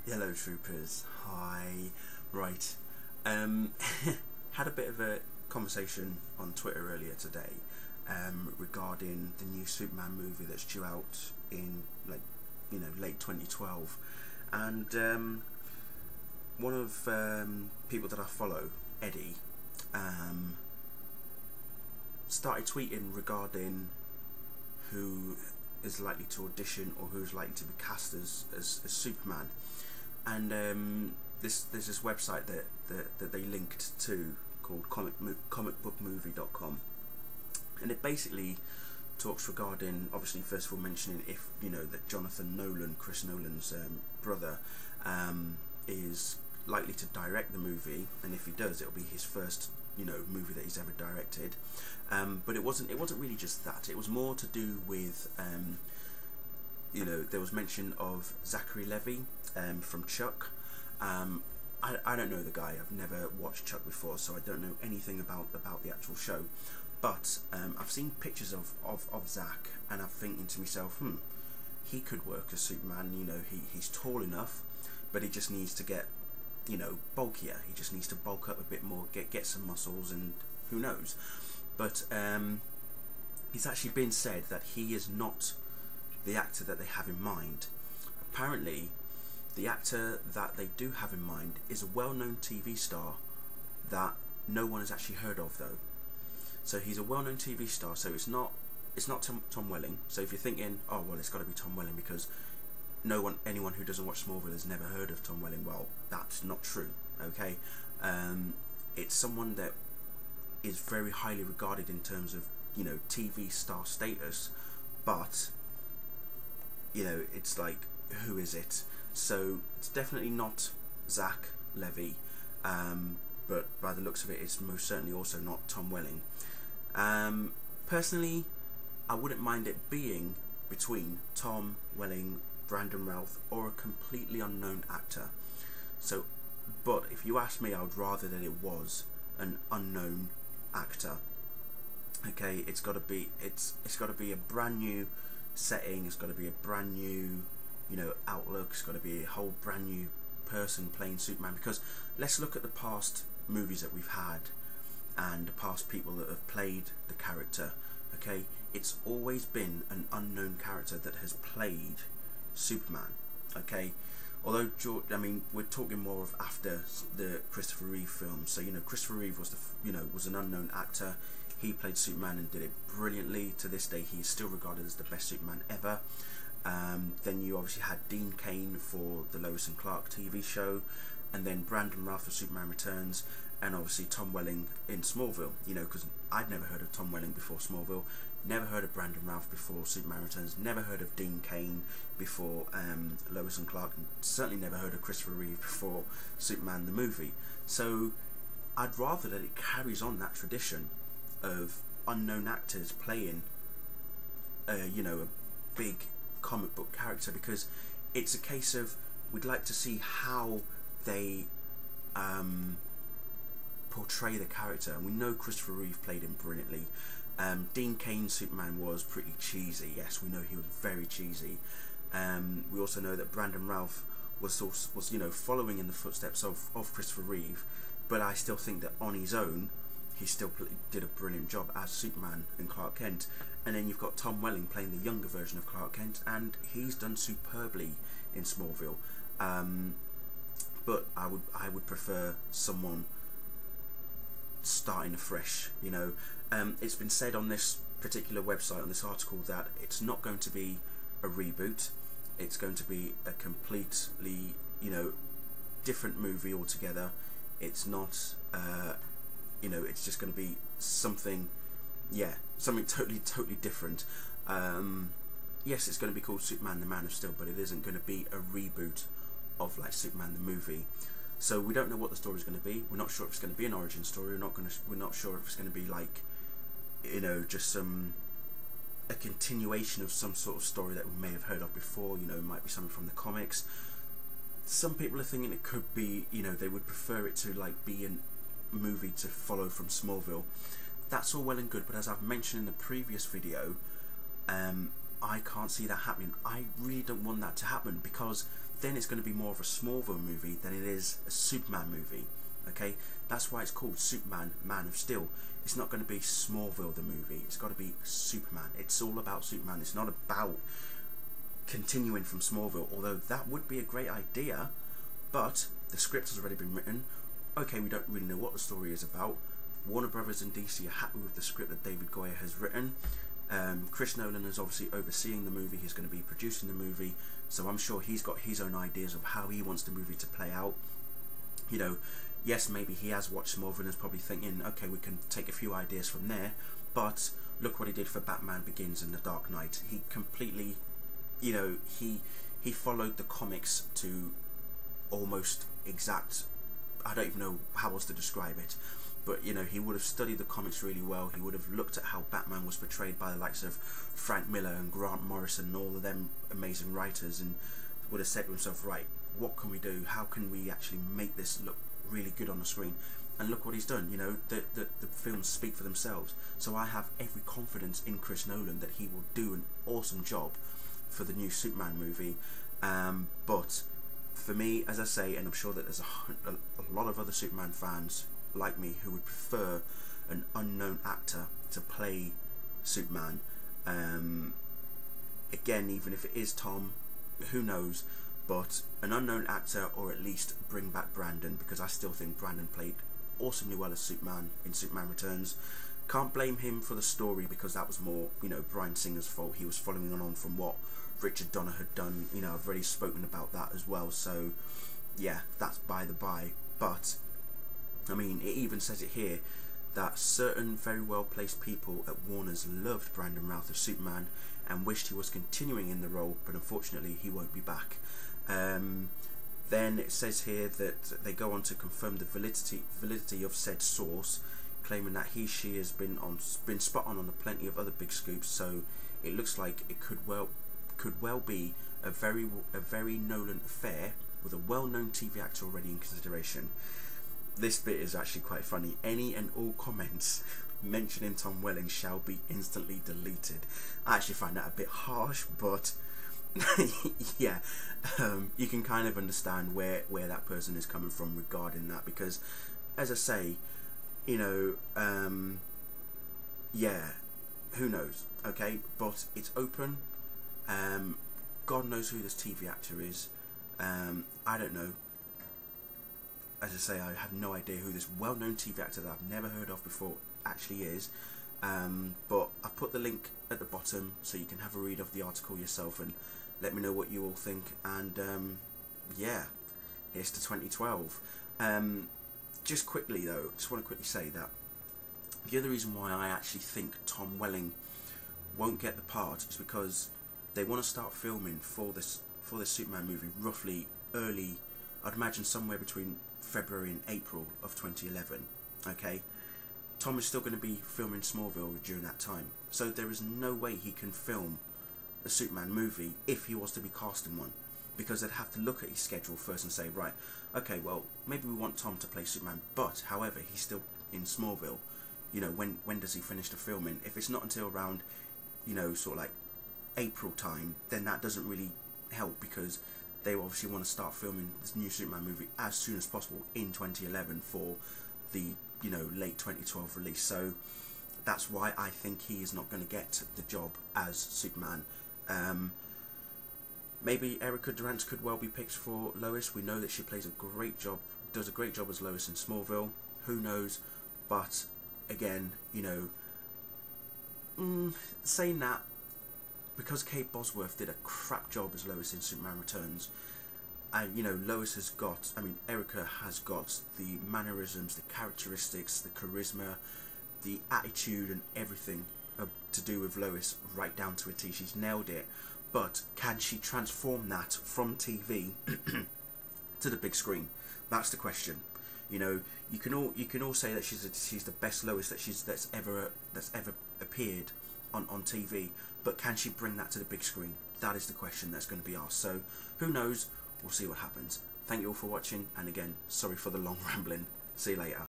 Hello troopers, hi. Right, had a bit of a conversation on Twitter earlier today regarding the new Superman movie that's due out in late 2012, and one of people that I follow, Eddie, started tweeting regarding who is likely to audition or who's likely to be cast as Superman. And there's this website that they linked to called comicbookmovie.com, and it basically talks regarding, obviously, first of all mentioning if that Jonathan Nolan, Chris Nolan's brother, is likely to direct the movie, and if he does, it'll be his first movie that he's ever directed. But it wasn't really just that. It was more to do with there was mention of Zachary Levi from Chuck. I don't know the guy. I've never watched Chuck before, so I don't know anything about the actual show. But I've seen pictures of Zach, and I'm thinking to myself, he could work as Superman. He's tall enough, but he just needs to get bulkier. He just needs to bulk up a bit more, get some muscles, and who knows. But it's actually been said that he is not the actor that they have in mind. Apparently, the actor that they do have in mind is a well-known TV star that no one has actually heard of, though. So he's a well-known TV star. So it's not Tom Welling. So if you're thinking, oh well, it's got to be Tom Welling because anyone who doesn't watch Smallville has never heard of Tom Welling. Well, that's not true. Okay, it's someone that is very highly regarded in terms of TV star status, but it's like, who is it? So it's definitely not Zach Levi, but by the looks of it, it's most certainly also not Tom Welling. Personally, I wouldn't mind it being between Tom Welling, Brandon Routh, or a completely unknown actor. So, but if you ask me, I would rather that it was an unknown actor. Okay, it's got to be a brand new setting. It's got to be a brand new outlook. It's got to be a whole brand new person playing Superman, because let's look at the past movies that we've had and the past people that have played the character. Okay, it's always been an unknown character that has played Superman. Okay, although we're talking more of after the Christopher Reeve film. So Christopher Reeve was was an unknown actor. He played Superman and did it brilliantly. To this day, he is still regarded as the best Superman ever. Then you obviously had Dean Cain for the Lois and Clark TV show, and then Brandon Routh for Superman Returns, and obviously Tom Welling in Smallville. Because I'd never heard of Tom Welling before Smallville, never heard of Brandon Routh before Superman Returns, never heard of Dean Cain before Lois and Clark, and certainly never heard of Christopher Reeve before Superman the movie. So I'd rather that it carries on that tradition of unknown actors playing a big comic book character, because it's a case of we'd like to see how they portray the character, and we know Christopher Reeve played him brilliantly. Dean Cain's Superman was pretty cheesy. Yes, we know he was very cheesy. We also know that Brandon Routh was following in the footsteps of Christopher Reeve, but I still think that on his own he still did a brilliant job as Superman and Clark Kent. And then you've got Tom Welling playing the younger version of Clark Kent, and he's done superbly in Smallville. But I would prefer someone starting afresh. It's been said on this particular website, on this article, that it's not going to be a reboot. It's going to be a completely different movie altogether. It's not it's just going to be something totally different. Yes, it's going to be called Superman the Man of Steel, but it isn't going to be a reboot of like Superman the movie. So we don't know what the story is going to be. We're not sure if it's going to be an origin story. We're not sure if it's going to be like just a continuation of some sort of story that we may have heard of before. It might be something from the comics. Some people are thinking it could be they would prefer it to like be a movie to follow from Smallville. That's all well and good, but as I've mentioned in the previous video, I can't see that happening. I really don't want that to happen, because then it's going to be more of a Smallville movie than it is a Superman movie. Okay, that's why it's called Superman, Man of Steel. It's not going to be Smallville the movie. It's got to be Superman. It's all about Superman. It's not about continuing from Smallville, although that would be a great idea, but the script has already been written. Okay, we don't really know what the story is about. Warner Brothers and DC are happy with the script that David Goyer has written. Chris Nolan is obviously overseeing the movie. He's going to be producing the movie, so I'm sure he's got his own ideas of how he wants the movie to play out. You know, yes, maybe he has watched Smallville and is probably thinking, okay, we can take a few ideas from there, but look what he did for Batman Begins and The Dark Knight. He completely, you know, he followed the comics to almost exact, I don't even know how else to describe it, but you know, he would have studied the comics really well. He would have looked at how Batman was portrayed by the likes of Frank Miller and Grant Morrison and all of them amazing writers, and would have said to himself, right, what can we do? How can we actually make this look really good on the screen? And look what he's done. You know, the films speak for themselves. So I have every confidence in Chris Nolan that he will do an awesome job for the new Superman movie. But for me, as I say, and I'm sure that there's a lot of other Superman fans like me who would prefer an unknown actor to play Superman. Again, even if it is Tom, who knows, but an unknown actor, or at least bring back Brandon, because I still think Brandon played awesomely well as Superman in Superman Returns. Can't blame him for the story, because that was more, you know, Bryan Singer's fault. He was following on from what Richard Donner had done. You know, I've already spoken about that as well, so yeah, that's by the by. But I mean, it even says it here that certain very well placed people at Warner's loved Brandon Routh as Superman and wished he was continuing in the role, but unfortunately he won't be back. Then it says here that they go on to confirm the validity of said source, claiming that she has been spot on the plenty of other big scoops. So it looks like it could well be a very Nolan affair with a well-known TV actor already in consideration. This bit is actually quite funny. Any and all comments mentioning Tom Welling shall be instantly deleted. I actually find that a bit harsh, but yeah, you can kind of understand where that person is coming from regarding that, because as I say, you know, yeah, who knows, okay, but it's open. God knows who this TV actor is. I don't know. As I say, I have no idea who this well-known TV actor that I've never heard of before actually is. But I've put the link at the bottom so you can have a read of the article yourself and let me know what you all think. And yeah, here's to 2012. Just quickly though, just want to quickly say that the other reason why I actually think Tom Welling won't get the part is because they want to start filming for this Superman movie roughly early, I'd imagine somewhere between February and April of 2011. Okay, Tom is still going to be filming Smallville during that time, so there is no way he can film a Superman movie if he was to be cast in one, because they'd have to look at his schedule first and say, right, okay, well, maybe we want Tom to play Superman, but however, he's still in Smallville. You know, when does he finish the filming? If it's not until around, you know, sort of like April time, then that doesn't really help, because they obviously want to start filming this new Superman movie as soon as possible in 2011 for the, you know, late 2012 release. So that's why I think he is not going to get the job as Superman. Maybe Erica Durant could well be picked for Lois. We know that she does a great job as Lois in Smallville. Who knows? But again, you know, saying that, because Kate Bosworth did a crap job as Lois in Superman Returns, and you know, Erica has got the mannerisms, the characteristics, the charisma, the attitude and everything to do with Lois right down to a T. She's nailed it. But can she transform that from TV to the big screen? That's the question. You know, you can all say that she's the best Lois that's ever appeared on TV, but can she bring that to the big screen? That is the question that's going to be asked. So who knows? We'll see what happens. Thank you all for watching, and again, sorry for the long rambling. See you later.